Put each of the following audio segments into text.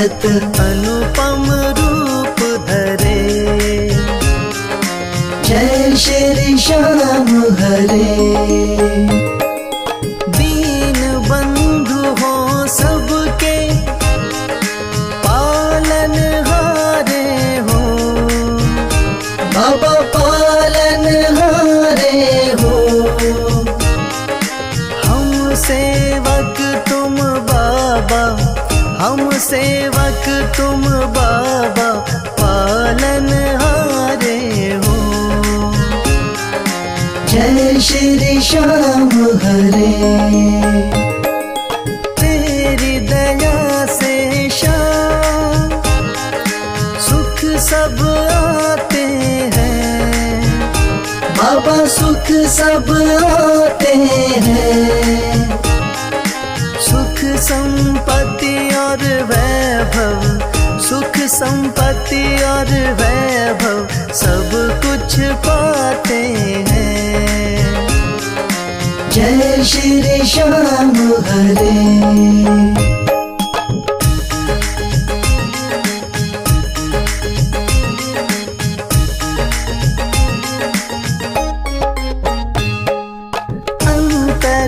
विराजत अनुपम रूप धरे। जय श्री श्याम हरे। दीन बंधु हो सबके पालन हारे हो। बाबा पालन हारे हो। हम सेवक तुम बाबा, हम सेवक तुम बाबा, पालन हारे हो। जय श्री श्याम हरे। तेरी दया से श्याम सुख सब आते हैं। बाबा सुख सब आते हैं। सुख संपत्ति और वैभव, सुख संपत्ति और वैभव सब कुछ पाते हैं। जय श्री श्याम हरे।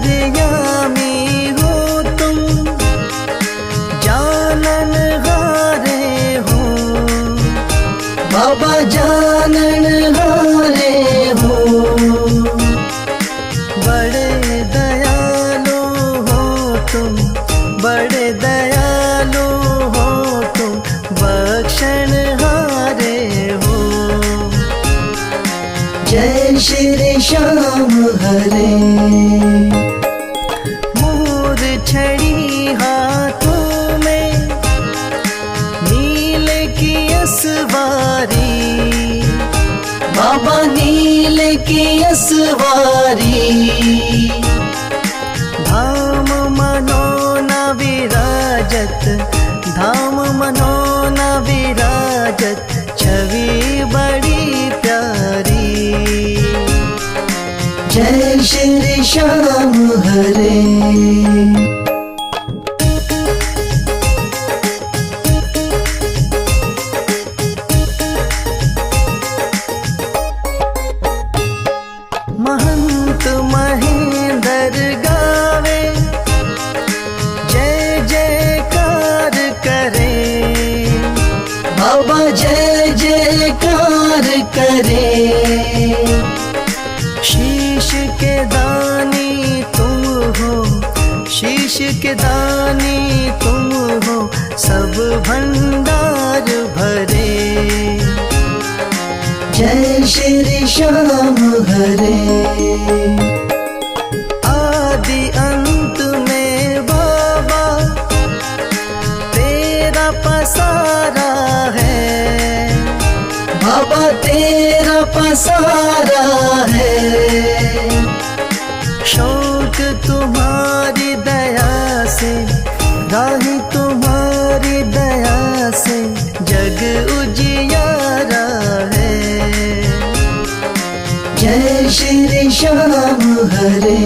अंतर्यामी हो तुम, जानन हारे हो। बाबा जानन हारे हो। बड़े दयालु हो तुम, बड़े दयालु हो तुम, बख्शण हारे हो। जय श्री श्याम हरे। मोर छड़ी हाथों में, नील की असवारी। बाबा नील की असवारी। धाम मनोना विराजत, धाम मनोना विराजत, छवि बड़ी प्यारी। जय श्री श्याम हरे। महंत महेंद्र गावे, जय जयकार करे। बाबा जय जयकार करे। शीश के दानी तुम हो, शीश के दानी तुम हो, सब भंडार भरे। जय श्री श्याम हरे। आदि अंत में बाबा तेरा पसारा है। बाबा तेरा पसारा है। शौक तुम्हारी दया से, राही तुम्हारी दया से, जग उजियारा है। जय श्री श्याम हरे।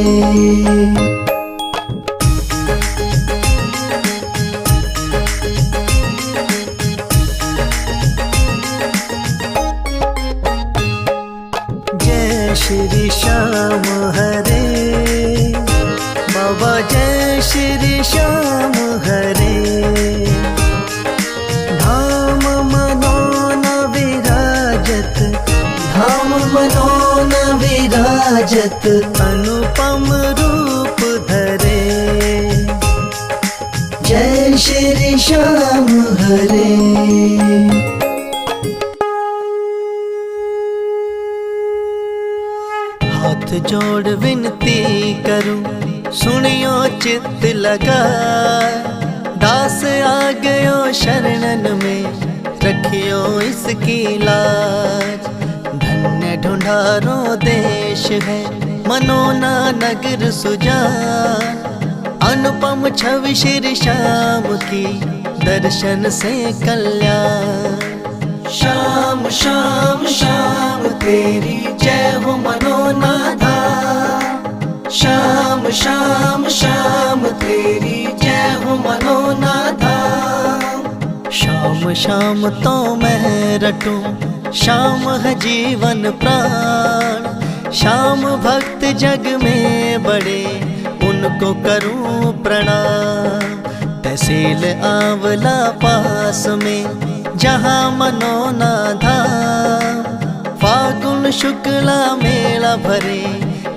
जय श्री श्याम हरे। बाबा जय श्री श्याम हरे। धाम मनोना विराजत, धाम मनोना विराजत अनुपम रूप धरे। जय श्री श्याम हरे। हाथ जोड़ विनती करूं, सुनियो चित्त लगा। दास आ गयो शरणन में, रखियो इसकी लाज। धन्य ढूंढारो देश है, मनोना नगर सुजान। अनुपम छवि श्री श्याम की, दर्शन से कल्याण। श्याम श्याम श्याम तेरी जय हो मनोनाथा। श्याम श्याम श्याम तेरी जय हो मनोनाथा। शाम शाम तो मैं रटूं, शाम है जीवन प्राण। शाम भक्त जग में बड़े, उनको करूं प्रणाम। तहसील आंवला पास में, जहाँ मनोना धाम। फागुन शुक्ला मेला भरे,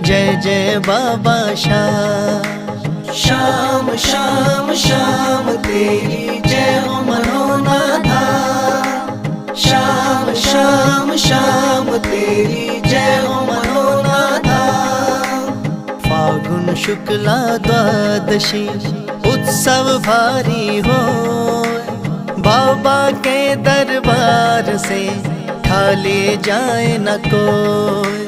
जय जय बाबा श्याम। श्याम श्याम श्याम तेरी जय हो मनोना धाम। श्याम श्याम श्याम तेरी जय हो मनोना धाम। फागुन शुक्ला द्वादशी उत्सव भारी हो, बाबा के दरबार से खाली जाए न कोई।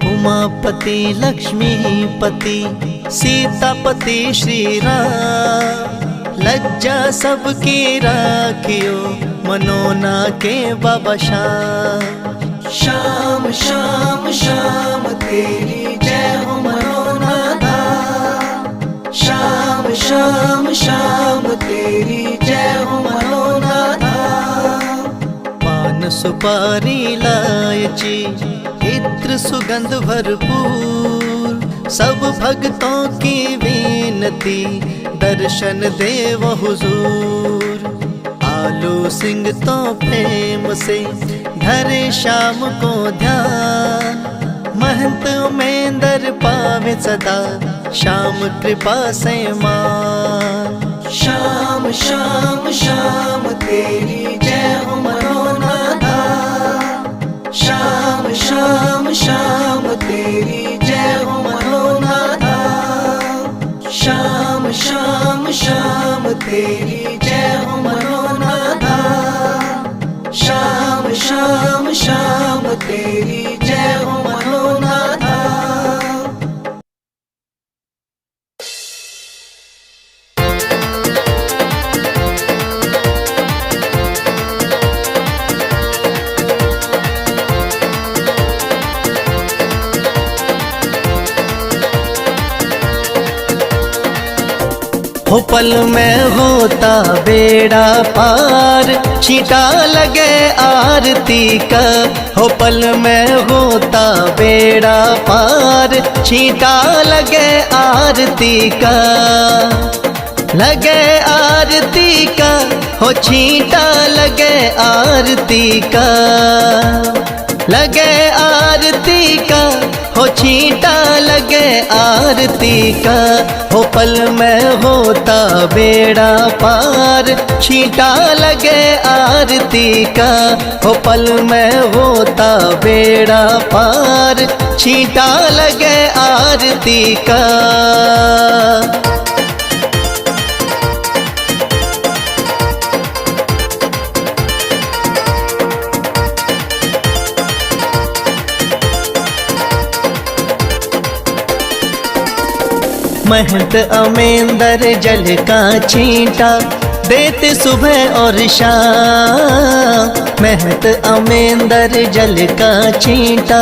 उमापति लक्ष्मीपति सीतापति श्री राम, लज्जा सबकी राखियो मनोना के बाबा श्याम। श्याम श्याम श्याम तेरी जय हो मनोना धाम। श्याम श्याम श्याम तेरी जय हो मनोना धाम। पान सुपारी लायची इत्र सुगंध भरपूर, सब भक्तों की विनती दर्शन देव हुजूर। आलू सिंह तो प्रेम से धरे शाम को ध्यान, महंत उमेंदर पावे सदा श्याम कृपा से मान। श्याम श्याम श्याम तेरी जय हो मनोना धाम। श्याम श्याम श्याम तेरी जय हो मनोना धाम। श्याम श्याम श्याम तेरी जय हो मनोना धाम। श्याम श्याम श्याम तेरी जय हो मनोना धाम। हो पल में होता बेड़ा पार, छींटा लगे आरती का। हो पल में होता बेड़ा पार, छींटा लगे आरती का। लगे आरती का, हो छींटा लगे आरती का। लगे आरती का, हो छींटा लगे आरती का। हो पल में होता बेड़ा पार, छींटा लगे आरती का। हो पल में होता बेड़ा पार, छींटा लगे आरती का। महंत अमेंदर जल का छींटा देते सुबह और शाम। महंत अमेंदर जल का छींटा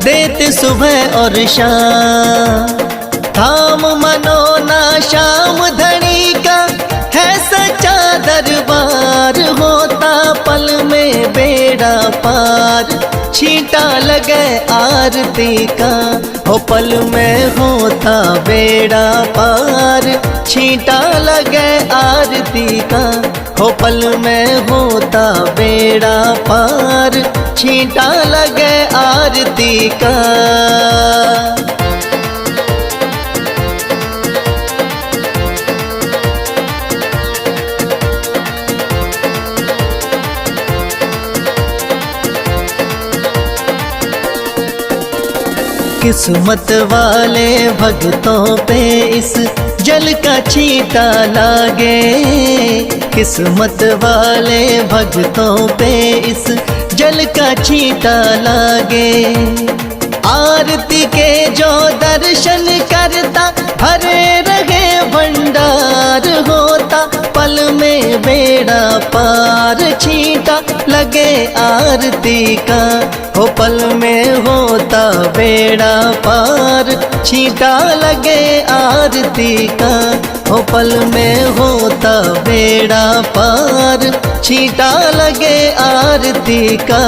देते सुबह और शाम। थाम मनोना श्याम धनी का है सच्चा दरबार, होता पल में बेड़ा पार, छींटा लगे आरती का। हो पल में होता बेड़ा पार, छींटा लगे आरती का। हो पल में होता बेड़ा पार, छींटा लगे आरती का। किस्मत वाले भक्तों पे इस जल का छींटा लागे। किस्मत वाले भक्तों पे इस जल का छींटा लागे। आरती के जो दर्शन करता भरे रहे भंडार, होता पल में बेड़ा पार, छींटा लगे आरती का, हो पल में होता बेड़ा पार। छींटा लगे आरती का, हो पल में होता बेड़ा पार। छींटा लगे आरती का।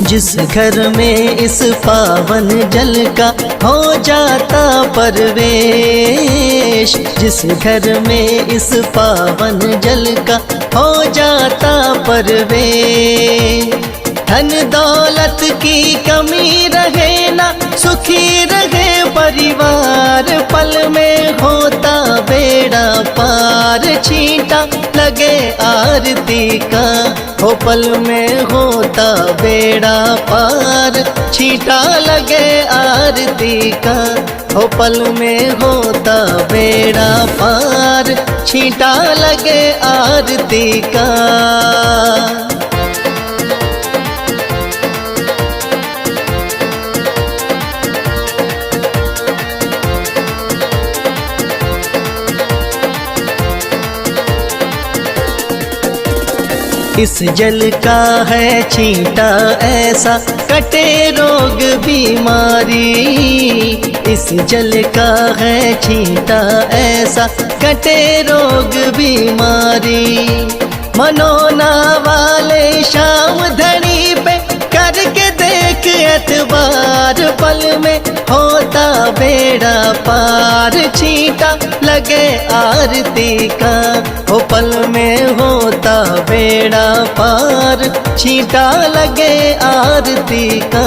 जिस घर में इस पावन जल का हो जाता परवेश, जिस घर में इस पावन जल का हो जाता परवेश। धन दौलत की कमी रहे ना, सुखी रहे परिवार। पल में होता बेड़ा पार। छींटा लगे आरती का, हो पल में होता बेड़ा पार। छींटा लगे आरती का, हो पल में होता बेड़ा पार। छींटा लगे आरती का। इस जल का है छींटा ऐसा, कटे रोग बीमारी। इस जल का है छींटा ऐसा, कटे रोग बीमारी। मनोना वाले शाम धनी पे करके देख एतबार। पल में होता बेड़ा पार। छींटा लगे आरती का, हो पल में होता बेड़ा पार। छींटा लगे आरती का,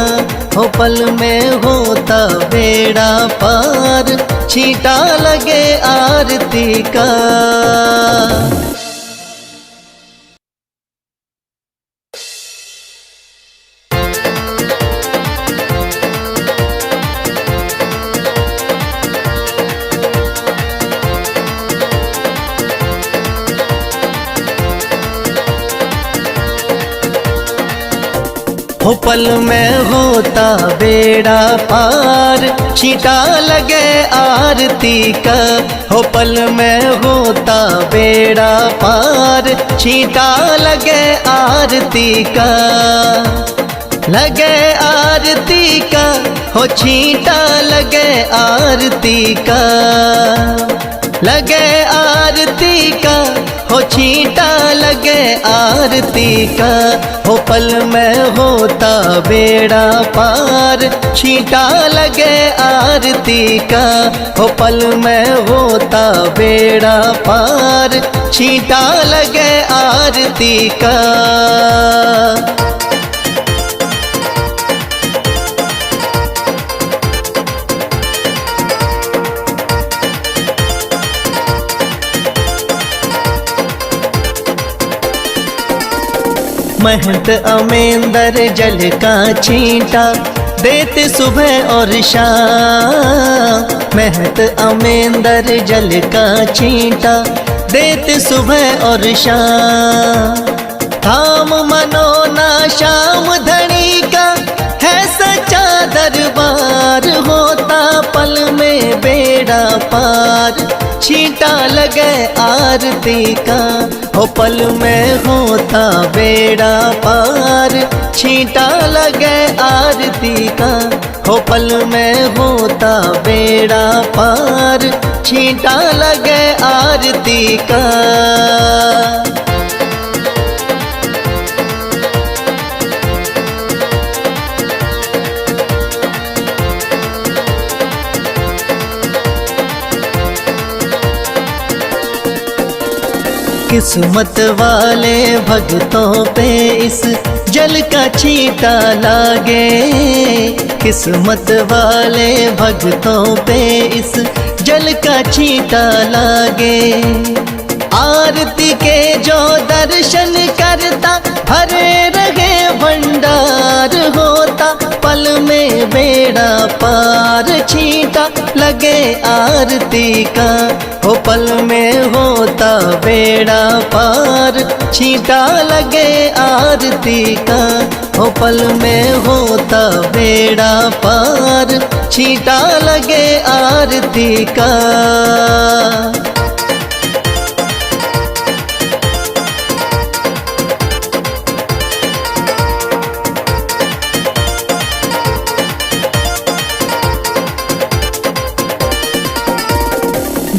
हो पल में होता बेड़ा पार। छींटा लगे आरती का। हो पल में होता बेड़ा पार। छींटा लगे आरती का, हो पल में होता बेड़ा पार। छींटा लगे आरती का। लगे आरती का, हो छींटा लगे आरती का। लगे आरती का, हो छींटा लगे आरती का। हो पल में होता बेड़ा पार। छींटा लगे आरती का, हो पल में होता बेड़ा पार। छींटा लगे आरती का। महंत अमेंदर जल का छींटा देते सुबह और शाम। महंत अमेंदर जल का छींटा देते सुबह और शाम। थाम मनोना शाम धनी का है सच्चा दरबार। होता पल में बेड़ा पार। छींटा लगे आरती का, हो पल में होता बेड़ा पार। छींटा लगे आरती का, हो पल में होता बेड़ा पार। छींटा लगे आरती का। किस्मत वाले भक्तों पे इस जल का छींटा लागे। किस्मत वाले भक्तों पे इस जल का छींटा लागे। आरती के जो दर्शन करता भरे रहे भंडार। होता पल में बेड़ा बेड़ा पार, छींटा लगे आरती का। हो पल में होता बेड़ा पार, छींटा लगे आरती का। हो पल में होता बेड़ा पार, छींटा लगे आरती का।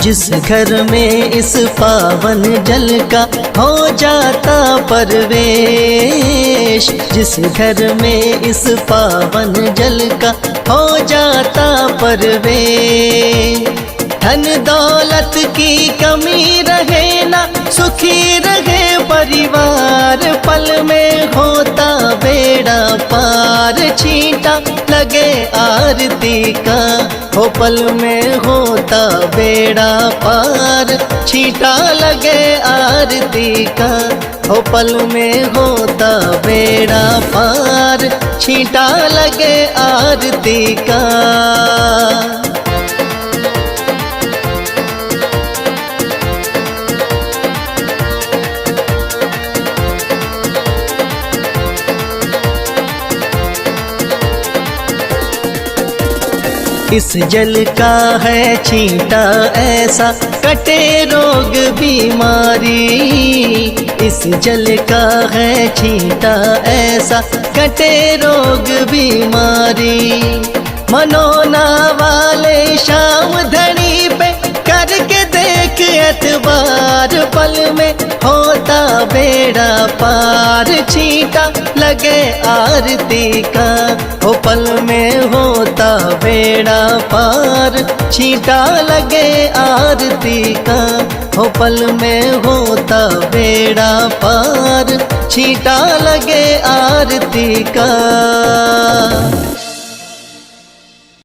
जिस घर में इस पावन जल का हो जाता प्रवेश, जिस घर में इस पावन जल का हो जाता प्रवेश, धन दौलत की कमी रहे ना, सुखी रहे परिवार। पल में होता बेड़ा पार, छींटा लगे आरती का। हो पल में होता बेड़ा पार, छींटा लगे आरती का। हो पल में होता बेड़ा पार, छींटा लगे आरती का। इस जल का है छींटा ऐसा, कटे रोग बीमारी। इस जल का है छींटा ऐसा, कटे रोग बीमारी। मनोना वाले शाम धनी पे करके देख एतबार। पल में होता बेड़ा पार, छींटा लगे आरती का। हो पल में होता बेड़ा पार, छींटा लगे आरती का। हो पल में होता बेड़ा पार, छींटा लगे आरती का।